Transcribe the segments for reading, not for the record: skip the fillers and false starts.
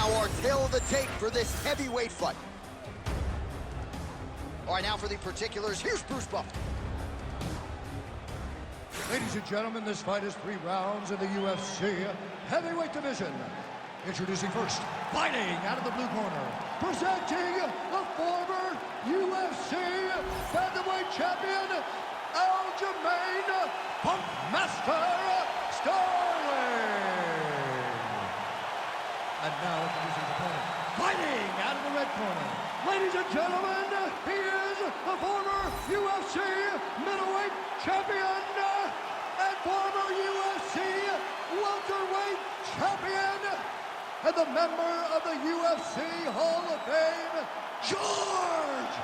now our tale of the tape for this heavyweight fight. All right, now for the particulars, here's Bruce Buffer. Ladies and gentlemen, this fight is 3 rounds in the UFC heavyweight division. Introducing first, fighting out of the blue corner, presenting the former UFC featherweight champion, Aljamain Punkmaster Sterling. And now introducing his opponent, fighting out of the red corner. Ladies and gentlemen, he is the former UFC middleweight champion and former UFC welterweight champion and the member of the UFC Hall of Fame, George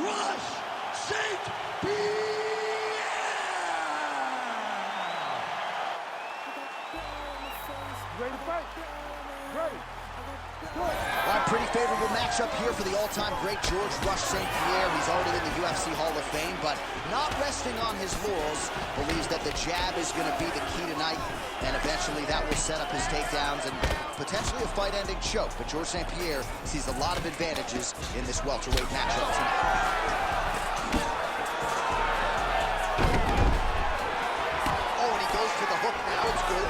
Rush St-Pierre! Ready to fight? Ready. All right, pretty favorable matchup here for the all-time great George Rush St-Pierre. He's already in the UFC Hall of Fame, but not resting on his laurels. Believes that the jab is going to be the key tonight, and eventually that will set up his takedowns and potentially a fight-ending choke. But George St-Pierre sees a lot of advantages in this welterweight matchup tonight. Oh, and he goes to the hook now. It's good.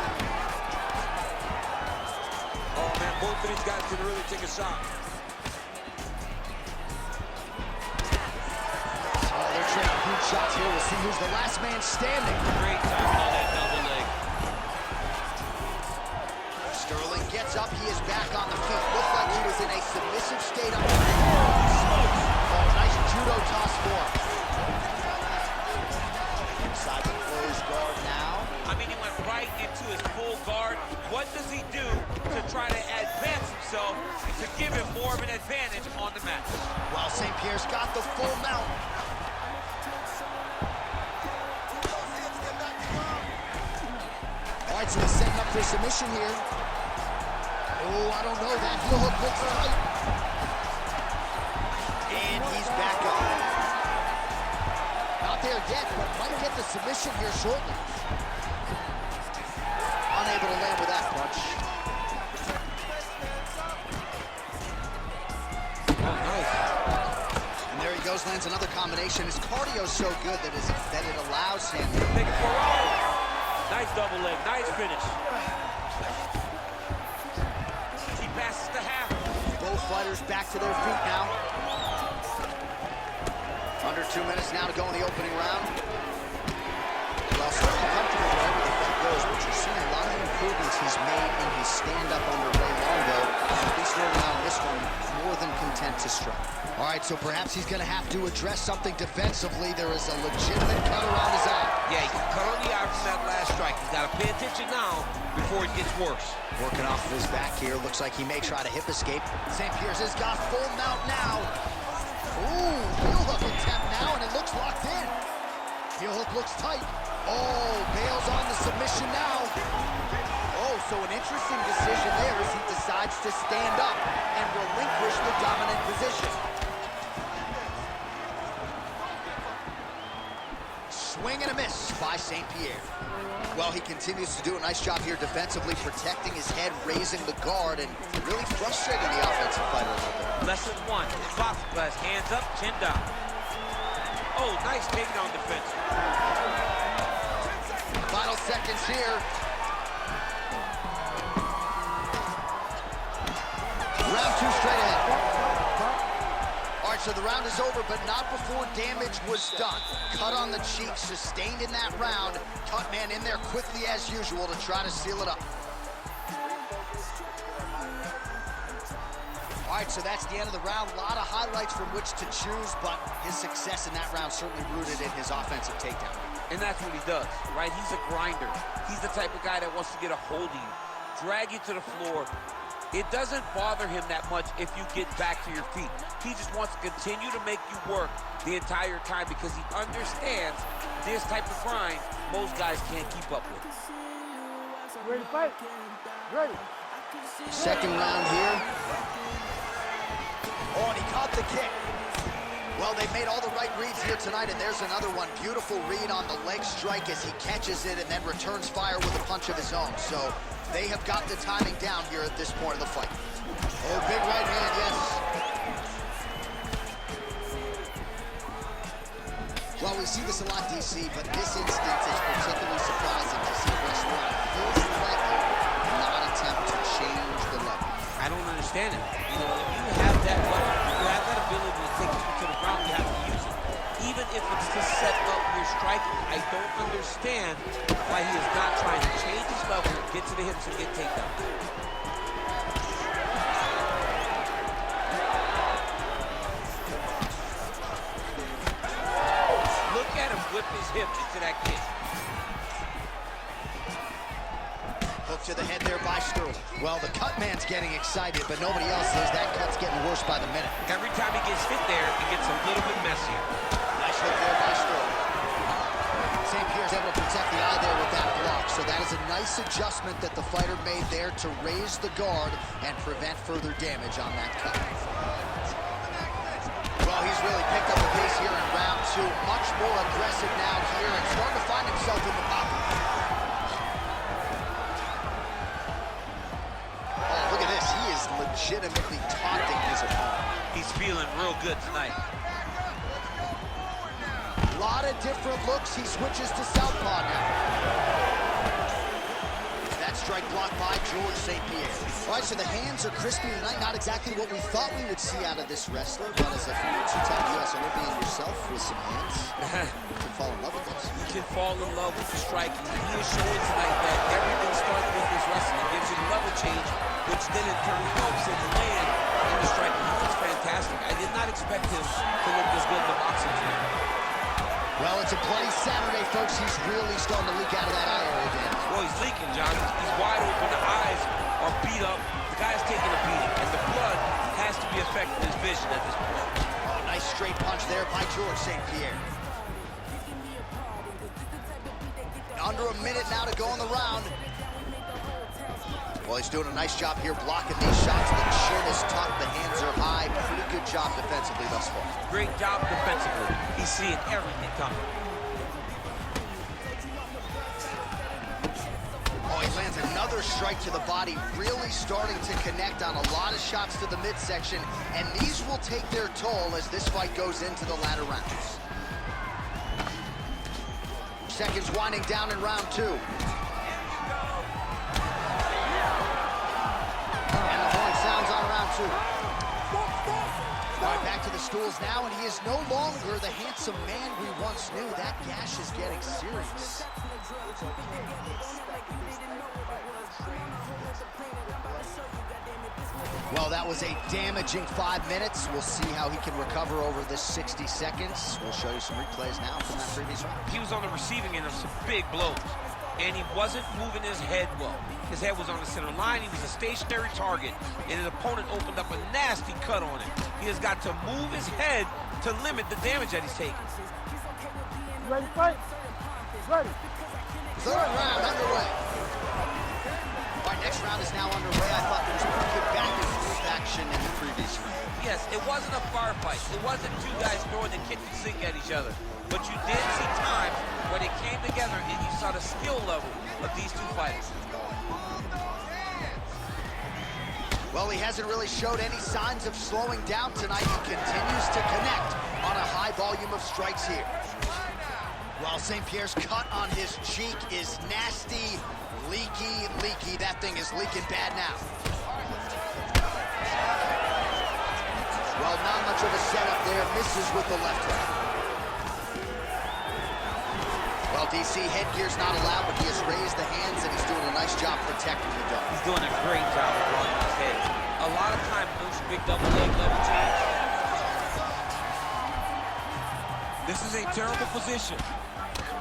Oh, man, both of these guys can really take a shot. Oh, they're trading huge shots here. We'll see who's the last man standing. Great time on that double leg. Sterling gets up. He is back on the feet. Looked like he was in a submissive state. Oh, nice judo toss for him. Inside the closed guard now. I mean, he went right into his full guard. What does he do to try to advance himself to give him more of an advantage on the mat? While St-Pierre's got the full mount. All right, so he's setting up for submission here. Oh, I don't know. That heel hook looks tight. And he's back up. Not there yet, but might get the submission here shortly. Unable to land with that punch. Oh, nice. And there he goes, lands another combination. His cardio's so good that it allows him. Take it for a ride. Nice double leg, nice finish. He passes to half. Both fighters back to their feet now. Under 2 minutes now to go in the opening round. Well, certainly comfortable wherever the fight goes, but you're seeing a lot of improvements he's made in his stand-up under Ray Longo. At least early on this one, more than content to strike. All right, so perhaps he's going to have to address something defensively. There is a legitimate cut around his eye. Yeah, he cut on the eye from that last strike. He's got to pay attention now before it gets worse. Working off of his back here. Looks like he may try to hip escape. St-Pierre's has got full mount now. Ooh, heel hook attempt now, and it looks locked in. Heel hook looks tight. Oh, bails on the submission now. Oh, so an interesting decision there as he decides to stand up and relinquish the dominant position. Swing and a miss by St-Pierre. Well, he continues to do a nice job here defensively, protecting his head, raising the guard, and really frustrating the offensive fighter a little bit. Lesson 1, boxing class, hands up, chin down. Oh, nice takedown defense. Final seconds here. Round 2 straight ahead. All right, so the round is over, but not before damage was done. Cut on the cheek, sustained in that round. Cut man in there quickly as usual to try to seal it up. All right, so that's the end of the round. A lot of highlights from which to choose, but his success in that round certainly rooted in his offensive takedown. And that's what he does, right? He's a grinder. He's the type of guy that wants to get a hold of you, drag you to the floor. It doesn't bother him that much if you get back to your feet. He just wants to continue to make you work the entire time because he understands this type of grind most guys can't keep up with. Ready to fight? Ready. Second round here. Oh, and he caught the kick. Well, they've made all the right reads here tonight, and there's another one. Beautiful read on the leg strike as he catches it and then returns fire with a punch of his own. So they have got the timing down here at this point of the fight. Oh, big right hand, yes. Well, we see this a lot, DC, but this instance is particularly surprising to see a wrestler on his level not attempt to change the level. I don't understand it. You know, if you have that weapon, you have that ability to take people to the ground, you have to use it. Even if it's to set up your striking, I don't understand why he is not trying to change his level, get to the hips, and get takedowns. Look at him whip his hip into that kick. Hook to the head there by Sterling. Well, the cut man's getting excited, but nobody else is. That cut's getting worse by the minute. Every time he gets hit there, it gets a little bit messier. Nice hook there by Sterling. St-Pierre's able to protect the eye there with that block, so that is a nice adjustment that the fighter made there to raise the guard and prevent further damage on that cut. Well, he's really picked up the pace here in round two. Much more aggressive now here and starting to find himself in the pocket. Oh, look at this. He is legitimately taunting his opponent. He's feeling real good tonight. A lot of different looks. He switches to southpaw now. That strike blocked by George St-Pierre. All right, so the hands are crispy tonight. Not exactly what we thought we would see out of this wrestler, but as a former two-time U.S. Olympian yourself with some hands, you can fall in love with this. You can fall in love with the striking. He is showing tonight that everything starts with his wrestling. It gives you the level change, which then in turn helps him land in the striking. He looks fantastic. I did not expect him to look this good in the boxing tonight. Well, it's a bloody Saturday, folks. He's really starting to leak out of that eye area again. Well, he's leaking, John. He's wide open. The eyes are beat up. The guy's taking a beating, and the blood has to be affecting his vision at this point. Oh, nice straight punch there by George St-Pierre. Under a minute now to go in the round. Well, he's doing a nice job here blocking these shots. The chin is tucked, the hands are high. Pretty good job defensively thus far. Great job defensively. He's seeing everything coming. Oh, he lands another strike to the body, really starting to connect on a lot of shots to the midsection, and these will take their toll as this fight goes into the latter rounds. Seconds winding down in round two. And the horn sounds on round two. All right, back to the stools now, and he is no longer the handsome man we once knew. That gash is getting serious. Well, that was a damaging 5 minutes. We'll see how he can recover over this 60 seconds. We'll show you some replays now from that previous round. He was on the receiving end of some big blows, and he wasn't moving his head well. His head was on the center line. He was a stationary target, and his opponent opened up a nasty cut on him. He has got to move his head to limit the damage that he's taking. Ready to fight? Ready. Third round underway. All right, next round is now underway. I thought there was pretty good back and forth action in the previous round. Yes, it wasn't a firefight. It wasn't two guys throwing the kitchen sink at each other. But you did see times where they came together and you saw the skill level of these two fighters. Well, he hasn't really showed any signs of slowing down tonight. He continues to connect on a high volume of strikes here. While St-Pierre's cut on his cheek is nasty, leaky. That thing is leaking bad now. Well, not much of a setup there. Misses with the left hook. Well, DC, headgear's not allowed, but he has raised the hands, and he's doing a nice job protecting the dome. He's doing a great job of blocking his head. A lot of times, those big double leg level change. This is a terrible position.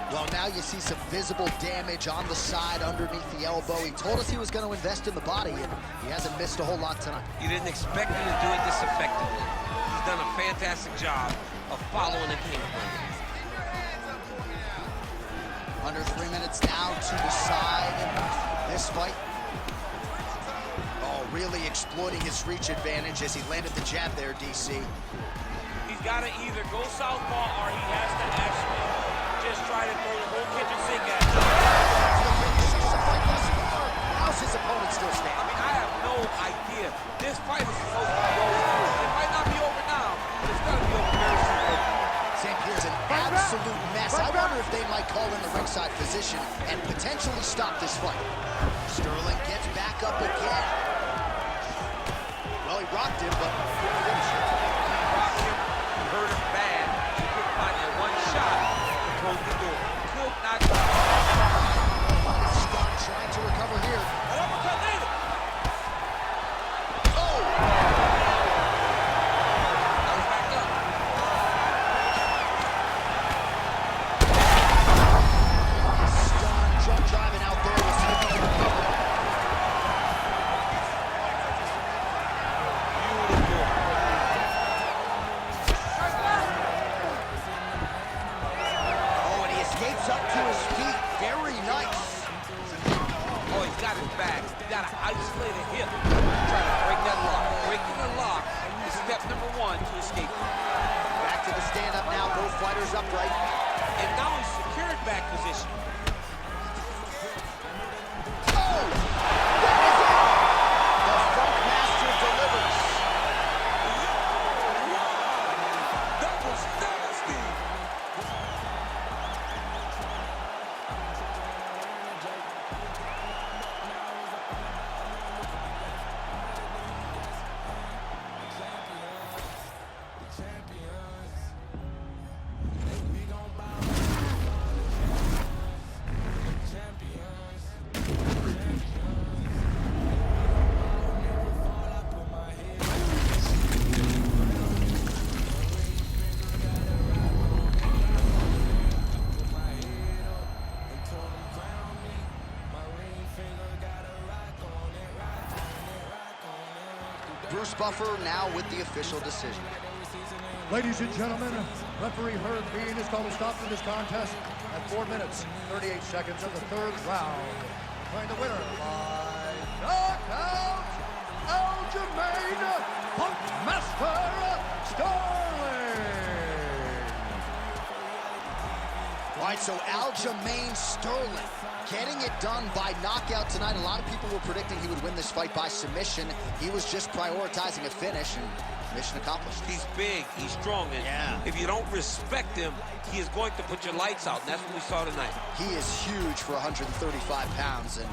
Well, now you see some visible damage on the side underneath the elbow. He told us he was going to invest in the body, and he hasn't missed a whole lot tonight. You didn't expect him to do it this effectively. He's done a fantastic job of following the game plan. Under 3 minutes now to decide this fight. Oh, really exploiting his reach advantage as he landed the jab there, DC. He's got to either go southpaw or he has to actually just try to throw the whole kitchen sink at him. The finish is the fight thus far. Now does his opponent still stand? I mean, I have no idea. This fight is supposed to be over. It might not be over now, but it's got to be over very soon. St-Pierre's an absolute mess. I wonder if they might call in the ringside physician and potentially stop this fight. Sterling gets back up again. Well, he rocked him, but couldn't finish it. He rocked him, he hurt him bad. He couldn't find that one shot to close the door. Could not. Scott trying to recover here. An uppercut later. Oh! Now he's back up. Stunned, jump driving out there. We'll see if he can recover. Oh, and he escapes up to his feet. Very nice. Oh, he's got his back. He's got to isolate a hip. Trying to break that lock. Breaking the lock is step number one to escape. Back to the stand-up now. Both fighters upright. And now he's secured back position. Oh! That is it! The Funk Master delivers. That was nasty. Bruce Buffer now with the official decision. Ladies and gentlemen, referee Herb Bean has called a stop to this contest at 4 minutes, 38 seconds of the third round. Declaring the winner by knockout, Aljamain, Funk Master Sterling. All right, so Aljamain Sterling getting it done by knockout tonight. A lot of people were predicting he would win this fight by submission. He was just prioritizing a finish, and mission accomplished. He's big, he's strong, and if you don't respect him, he is going to put your lights out, and that's what we saw tonight. He is huge for 135 pounds, and